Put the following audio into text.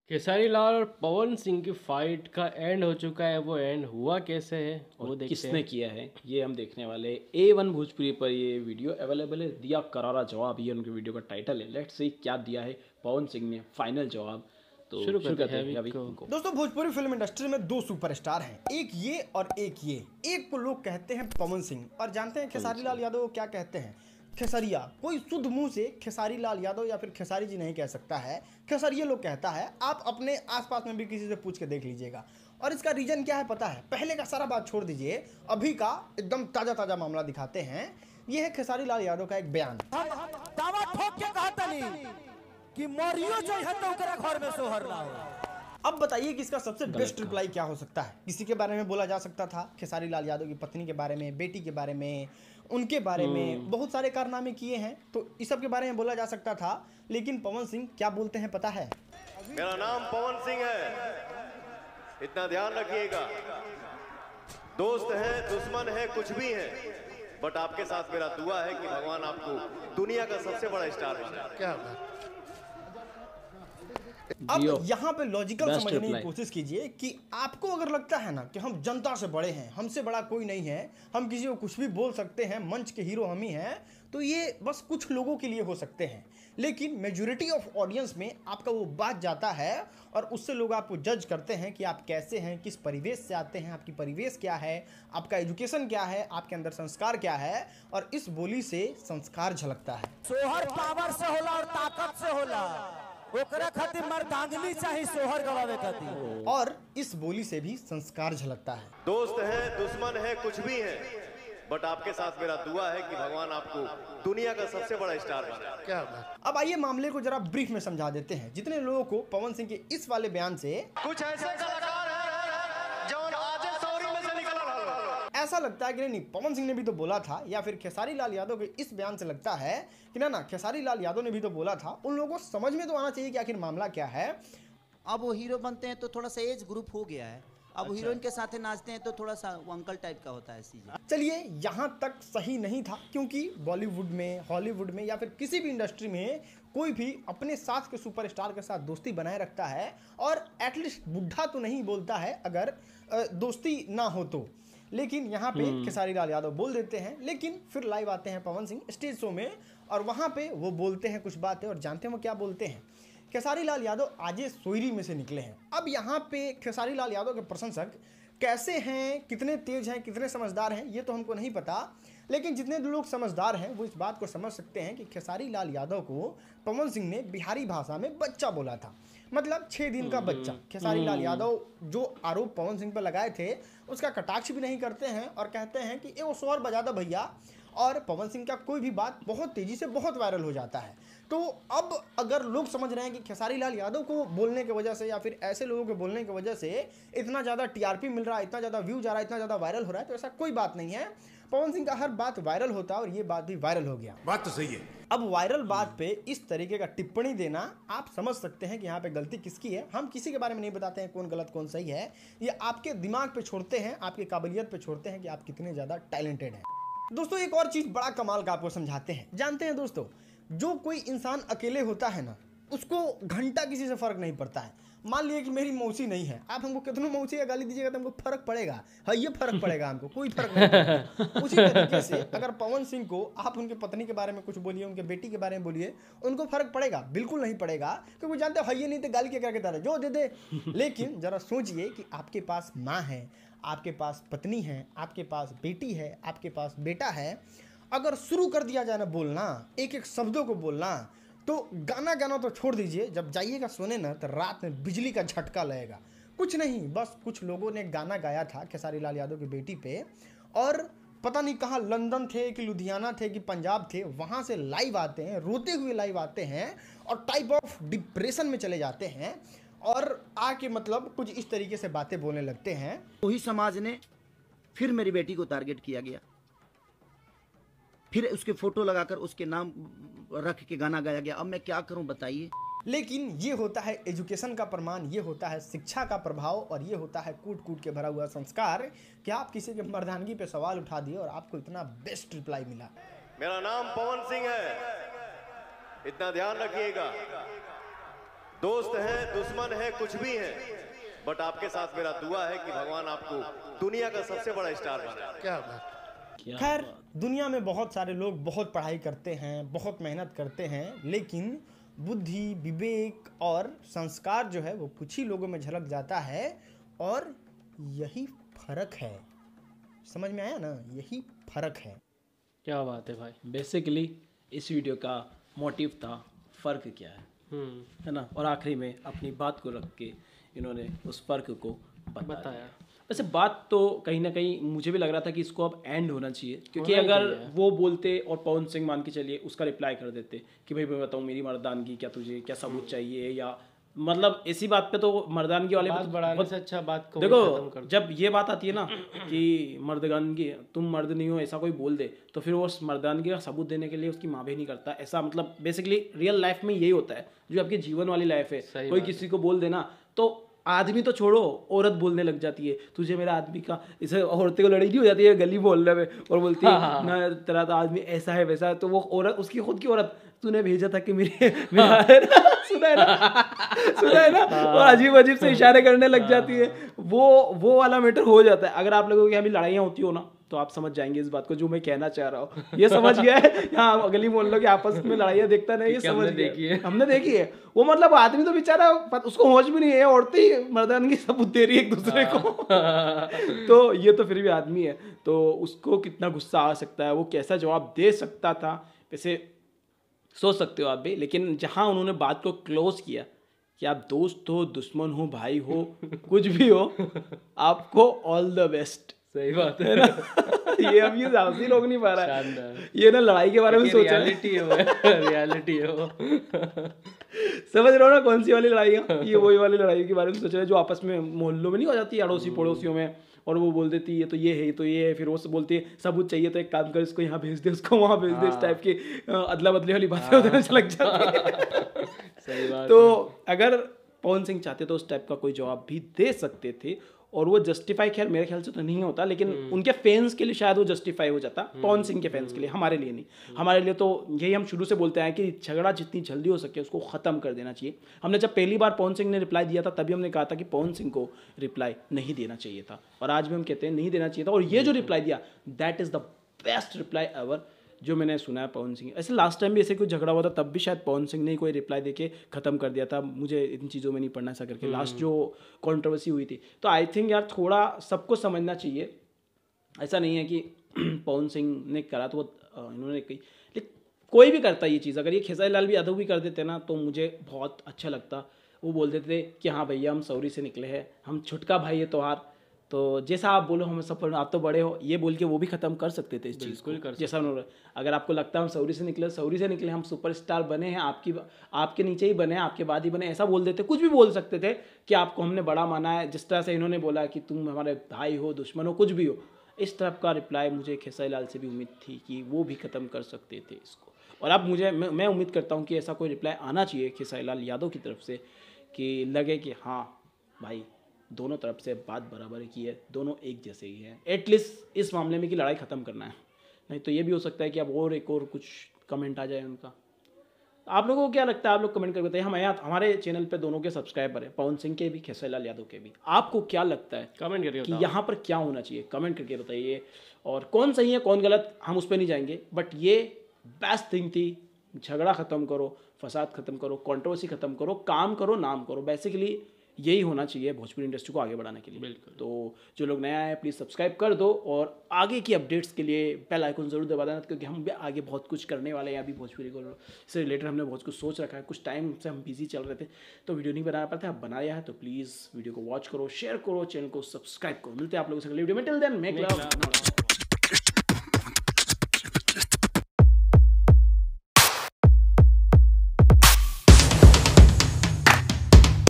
खेसारी लाल और पवन सिंह की फाइट का एंड हो चुका है। वो एंड हुआ कैसे है वो और देखते किसने हैं। किया है ये हम देखने वाले। A1 भोजपुरी पर ये वीडियो अवेलेबल है। दिया करारा जवाब, ये उनके वीडियो का टाइटल है। लेट्स सी क्या दिया है पवन सिंह ने फाइनल जवाब। तो शुरू शुरू करते करते हैं हैं अभी अभी को। उनको। दोस्तों, भोजपुरी फिल्म इंडस्ट्री में दो सुपरस्टार हैं, एक ये और एक ये। एक को लोग कहते हैं पवन सिंह, और जानते हैं खेसारी लाल यादव को क्या कहते हैं? खेसरिया। कोई शुद्ध मुंह से खेसारी लाल यादव या फिर खेसारी जी नहीं कह सकता है, खेसरिया लोग कहता है। आप अपने आसपास में भी किसी से पूछ के देख लीजिएगा। और इसका रीजन क्या है पता है? पहले का सारा बात छोड़ दीजिए, अभी का एकदम ताजा ताजा मामला दिखाते हैं। ये है खेसारी लाल यादव का एक बयान। दावा ठोक के कहता नहीं कि मरियो जो है तो ओकरा घर में सोहर ना हो। अब बताइए कि इसका सबसे बेस्ट रिप्लाई क्या हो सकता है? किसी के बारे में बोला जा सकता था, खेसारी लाल यादव की पत्नी के बारे में, बेटी के बारे में, उनके बारे में बहुत सारे कारनामे किए हैं, तो इस सब के बारे में बोला जा सकता था। लेकिन पवन सिंह क्या बोलते हैं पता है? मेरा नाम पवन सिंह है, इतना ध्यान रखिएगा। दोस्त है, दुश्मन है, कुछ भी है, बट आपके साथ मेरा दुआ है कि भगवान आपको दुनिया का सबसे बड़ा स्टार बनाए। क्या अब यहाँ पे लॉजिकल Best समझने की reply. कोशिश कीजिए कि आपको अगर लगता है ना कि हम जनता से बड़े हैं, हमसे बड़ा कोई नहीं है, हम किसी को कुछ भी बोल सकते हैं, मंच के हीरो हम ही हैं, तो ये बस कुछ लोगों के लिए हो सकते हैं। लेकिन मेजॉरिटी ऑफ ऑडियंस में आपका वो बात जाता है और उससे लोग आपको जज करते हैं कि आप कैसे हैं, किस परिवेश से आते हैं, आपकी परिवेश क्या है, आपका एजुकेशन क्या है, आपके अंदर संस्कार क्या है। और इस बोली से संस्कार झलकता है। सोहर पावर से होला और ताकत से होला। ओकरा खातिर मर्दांगनी चाहिए सोहर गवावे खातिर। और इस बोली से भी संस्कार झलकता है। दोस्त है, दुश्मन है, कुछ भी है, बट आपके साथ मेरा दुआ है कि भगवान आपको दुनिया का सबसे बड़ा स्टार बनाए। क्या बात। अब आइए मामले को जरा ब्रीफ में समझा देते हैं। जितने लोगों को पवन सिंह के इस वाले बयान से कुछ ऐसे कलाकार हैं जो आज सॉरी में से निकल रहा है। ऐसा लगता है कि नहीं, पवन सिंह ने भी तो बोला था, या फिर खेसारी लाल यादव के इस बयान से लगता है कि ना खेसारी लाल यादव ने भी तो बोला था। उन लोगों को समझ में तो आना चाहिए कि आखिर मामला क्या है। अब वो हीरो बनते हैं तो थोड़ा सा एज ग्रुप हो गया है। अब हीरोइन के साथ नाचते हैं तो थोड़ा सा वो अंकल टाइप का होता है सीजन। चलिए, यहाँ तक सही नहीं था, क्योंकि बॉलीवुड में, हॉलीवुड में या फिर किसी भी इंडस्ट्री में कोई भी अपने साथ के सुपरस्टार के साथ दोस्ती बनाए रखता है, और एटलीस्ट बुढ़ा तो नहीं बोलता है अगर दोस्ती ना हो तो। लेकिन यहाँ पे खेसारी लाल यादव बोल देते हैं। लेकिन फिर लाइव आते हैं पवन सिंह स्टेज शो में, और वहाँ पे वो बोलते हैं कुछ बातें, और जानते हैं वो क्या बोलते हैं? खेसारी लाल यादव आजे सोयरी में से निकले हैं। अब यहाँ पे खेसारी लाल यादव के प्रशंसक कैसे हैं, कितने तेज हैं, कितने समझदार हैं, ये तो हमको नहीं पता। लेकिन जितने लोग समझदार हैं वो इस बात को समझ सकते हैं कि खेसारी लाल यादव को पवन सिंह ने बिहारी भाषा में बच्चा बोला था, मतलब 6 दिन का बच्चा। खेसारी लाल यादव जो आरोप पवन सिंह पर लगाए थे उसका कटाक्ष भी नहीं करते हैं, और कहते हैं कि वो स्वर बजा दो भैया। और पवन सिंह का कोई भी बात बहुत तेजी से बहुत वायरल हो जाता है। तो अब अगर लोग समझ रहे हैं कि खेसारी लाल यादव को बोलने की वजह से या फिर ऐसे लोगों के बोलने की वजह से इतना ज़्यादा टीआरपी मिल रहा है, इतना ज़्यादा व्यू जा रहा है, इतना ज़्यादा वायरल हो रहा है, तो ऐसा कोई बात नहीं है। पवन सिंह का हर बात वायरल होता है, और ये बात भी वायरल हो गया। बात तो सही है। अब वायरल बात पे इस तरीके का टिप्पणी देना, आप समझ सकते हैं कि यहाँ पे गलती किसकी है। हम किसी के बारे में नहीं बताते हैं कौन गलत कौन सही है, ये आपके दिमाग पे छोड़ते हैं, आपकी काबिलियत पे छोड़ते हैं कि आप कितने ज़्यादा टैलेंटेड हैं। दोस्तों, एक और चीज़ बड़ा कमाल का आपको समझाते हैं। जानते हैं दोस्तों, जो कोई इंसान अकेले होता है ना, उसको घंटा किसी से फर्क नहीं पड़ता है। मान लीजिए कि मेरी मौसी नहीं है, आप हमको कितनों मौसी का गाली दीजिएगा तो हमको फर्क पड़ेगा, हाँ ये फर्क पड़ेगा, हमको कोई फर्क नहीं पड़ेगा। उसी तरीके से अगर पवन सिंह को आप उनके पत्नी के बारे में कुछ बोलिए, उनके बेटी के बारे में बोलिए, उनको फर्क पड़ेगा? बिल्कुल नहीं पड़ेगा, क्योंकि जानते हो ये नहीं तो गाली क्या करके दादा जो दे दे। लेकिन जरा सोचिए कि आपके पास माँ है, आपके पास पत्नी है, आपके पास बेटी है, आपके पास बेटा है, अगर शुरू कर दिया जाए ना बोलना, एक एक शब्दों को बोलना, तो गाना गाना तो छोड़ दीजिए, जब जाइएगा सोने ना तो रात में बिजली का झटका लगेगा। कुछ नहीं, बस कुछ लोगों ने गाना गाया था खेसारी लाल यादव की बेटी पे, और पता नहीं कहाँ लंदन थे कि लुधियाना थे कि पंजाब थे, वहाँ से लाइव आते हैं, रोते हुए लाइव आते हैं, और टाइप ऑफ डिप्रेशन में चले जाते हैं, और आके मतलब कुछ इस तरीके से बातें बोलने लगते हैं। वही समाज ने फिर मेरी बेटी को टारगेट किया गया, फिर उसके फोटो लगाकर उसके नाम रख के गाना गाया गया। अब मैं क्या करूं बताइए। लेकिन ये होता है एजुकेशन का प्रमाण, ये होता है शिक्षा का प्रभाव, और ये होता है कूट कूट के भरा हुआ संस्कार कि आप किसी के मर्दानगी पे सवाल उठा दिए और आपको इतना बेस्ट रिप्लाई मिला। मेरा नाम पवन सिंह है, इतना ध्यान रखिएगा। दोस्त हैं, दुश्मन है, कुछ भी हैं, बट आपके साथ मेरा दुआ है कि भगवान आपको दुनिया का सबसे बड़ा स्टार बनाए। क्या बात। खैर, दुनिया में बहुत सारे लोग बहुत पढ़ाई करते हैं, बहुत मेहनत करते हैं, लेकिन बुद्धि, विवेक और संस्कार जो है वो कुछ ही लोगों में झलक जाता है, और यही फर्क है। समझ में आया ना? यही फर्क है। क्या बात है भाई। बेसिकली इस वीडियो का मोटिव था फ़र्क क्या है ना, और आखिरी में अपनी बात को रख के इन्होंने उस फ़र्क को बताया। वैसे बात तो कहीं ना कहीं मुझे भी लग रहा था कि इसको अब एंड होना चाहिए, क्योंकि अगर वो बोलते और पवन सिंह मान के चलिए उसका रिप्लाई कर देते कि भाई मैं बताऊँ मेरी मर्दानगी क्या, तुझे क्या सबूत चाहिए, या मतलब इसी बात पे तो मर्दानगी वाले बात बढ़ाने से अच्छा बात को देखो, जब ये बात आती है ना कि मर्दानगी, तुम मर्द नहीं हो ऐसा कोई बोल दे, तो फिर वो मर्दानगी का सबूत देने के लिए उसकी माँ भी नहीं करता ऐसा। मतलब बेसिकली रियल लाइफ में यही होता है, जो आपकी जीवन वाली लाइफ है, कोई किसी को बोल देना तो आदमी तो छोड़ो, औरत बोलने लग जाती है तुझे मेरा आदमी का, इसे औरतें को लड़ाई नहीं हो जाती है गली मोहल्ले में, और बोलती है ना तेरा तो आदमी ऐसा है वैसा है, तो वो औरत, उसकी खुद की औरत, तूने भेजा था कि मेरा सुना है ना, और अजीब अजीब से इशारे करने लग जाती है। वो वाला मैटर हो जाता है। अगर आप लोगों की अभी लड़ाइयाँ होती हो ना, तो आप समझ जाएंगे इस बात को जो मैं कहना चाह रहा हूँ। ये समझ गया है, यहाँ गली मोहल्लों के आपस में लड़ाइयाँ देखता नहीं, ये समझ गया, हमने देखी है। वो मतलब आदमी तो बेचारा उसको होश भी नहीं है, औरतें ही मर्दानगी सबूत दे रही है एक दूसरे को। तो ये तो फिर भी आदमी है, तो उसको कितना गुस्सा आ सकता है, वो कैसा जवाब दे सकता था, वैसे सोच सकते हो आप भी। लेकिन जहाँ उन्होंने बात को क्लोज किया कि आप दोस्त हो, दुश्मन हो, भाई हो, कुछ भी हो, आपको ऑल द बेस्ट। सही बात है ना। ये अब ये हासिल हो नहीं पा रहा है, ये ना लड़ाई के बारे में सोच रहा है, रियलिटी है वो। समझ रहे हो ना कौन सी वाली लड़ाई है? ये वही वाली लड़ाई के बारे में सोच रहे हैं जो आपस में मोहल्लों में नहीं हो जाती अड़ोसी पड़ोसियों में, और वो बोल देती है तो ये है तो ये है, फिर वो बोलती है सबूत चाहिए तो एक काम कर, इसको यहाँ भेज दे, उसको वहाँ भेज दे, इस टाइप की अदला बदली वाली बातें होने से लग जाती है। सही बात। तो अगर पवन सिंह चाहते तो उस टाइप का कोई जवाब भी दे सकते थे, और वो जस्टिफाई खैर मेरे ख्याल से तो नहीं होता, लेकिन उनके फैंस के लिए शायद वो जस्टिफाई हो जाता, पवन सिंह के फैंस के लिए, हमारे लिए नहीं। हमारे लिए तो यही हम शुरू से बोलते हैं कि झगड़ा जितनी जल्दी हो सके उसको ख़त्म कर देना चाहिए। हमने जब पहली बार पवन सिंह ने रिप्लाई दिया था तभी हमने कहा था कि पवन सिंह को रिप्लाई नहीं देना चाहिए था, और आज भी हम कहते हैं नहीं देना चाहिए था। और ये जो रिप्लाई दिया, that is the best reply ever जो मैंने सुना है पवन सिंह। ऐसे लास्ट टाइम भी ऐसे कुछ झगड़ा हुआ था, तब भी शायद पवन सिंह ने कोई रिप्लाई देके ख़त्म कर दिया था, मुझे इन चीज़ों में नहीं पढ़ना ऐसा करके, लास्ट जो कंट्रोवर्सी हुई थी। तो आई थिंक यार थोड़ा सबको समझना चाहिए, ऐसा नहीं है कि पवन सिंह ने करा तो इन्होंने कही, लेकिन कोई भी करता ये चीज़, अगर ये खेसारी लाल भी यादव भी कर देते ना तो मुझे बहुत अच्छा लगता। वो बोल देते थे कि हाँ भैया हम सौरी से निकले हैं, हम छुटका भाई है त्योहार, तो जैसा आप बोलो हम सब, आप तो बड़े हो, ये बोल के वो भी ख़त्म कर सकते थे इस चीज़ को। जैसा उन्होंने, अगर आपको लगता है हम सौरी से निकले, हम सुपरस्टार बने हैं, आपके नीचे ही बने, आपके बाद ही बने, ऐसा बोल देते, कुछ भी बोल सकते थे कि आपको हमने बड़ा माना है, जिस तरह से इन्होंने बोला कि तुम हमारे भाई हो, दुश्मन हो, कुछ भी हो। इस तरह का रिप्लाई मुझे खेसारी लाल से भी उम्मीद थी कि वो भी ख़त्म कर सकते थे इसको, और अब मैं उम्मीद करता हूँ कि ऐसा कोई रिप्लाई आना चाहिए खेसारी लाल यादव की तरफ से कि लगे कि हाँ भाई दोनों तरफ से बात बराबर की है, दोनों एक जैसे ही हैं, एटलीस्ट इस मामले में कि लड़ाई ख़त्म करना है। नहीं तो ये भी हो सकता है कि अब और एक और कुछ कमेंट आ जाए उनका। आप लोगों को क्या लगता है? आप लोग कमेंट करके बताइए। हमारे चैनल पे दोनों के सब्सक्राइबर हैं, पवन सिंह के भी, खेसारी लाल यादव के भी। आपको क्या लगता है कमेंट करके कि यहाँ पर क्या होना चाहिए? कमेंट करके बताइए, और कौन सही है कौन गलत हम उस पर नहीं जाएंगे, बट ये बेस्ट थिंग थी, झगड़ा ख़त्म करो, फसाद ख़त्म करो, कंट्रोवर्सी ख़त्म करो, काम करो, नाम करो। बेसिकली यही होना चाहिए भोजपुरी इंडस्ट्री को आगे बढ़ाने के लिए। बिल्कुल। तो जो लोग नया है प्लीज़ सब्सक्राइब कर दो, और आगे की अपडेट्स के लिए बेल आइकन ज़रूर दबा देना, क्योंकि हम भी आगे बहुत कुछ करने वाले हैं। अभी भोजपुरी को से रिलेटेड हमने बहुत कुछ सोच रखा है, कुछ टाइम से हम बिजी चल रहे थे तो वीडियो नहीं बना पाते, अब बनाया है, तो प्लीज़ वीडियो को वॉच करो, शेयर करो, चैनल को सब्सक्राइब करो। मिलते हैं आप लोगों से अगली वीडियो में, टिल देन मेक लव।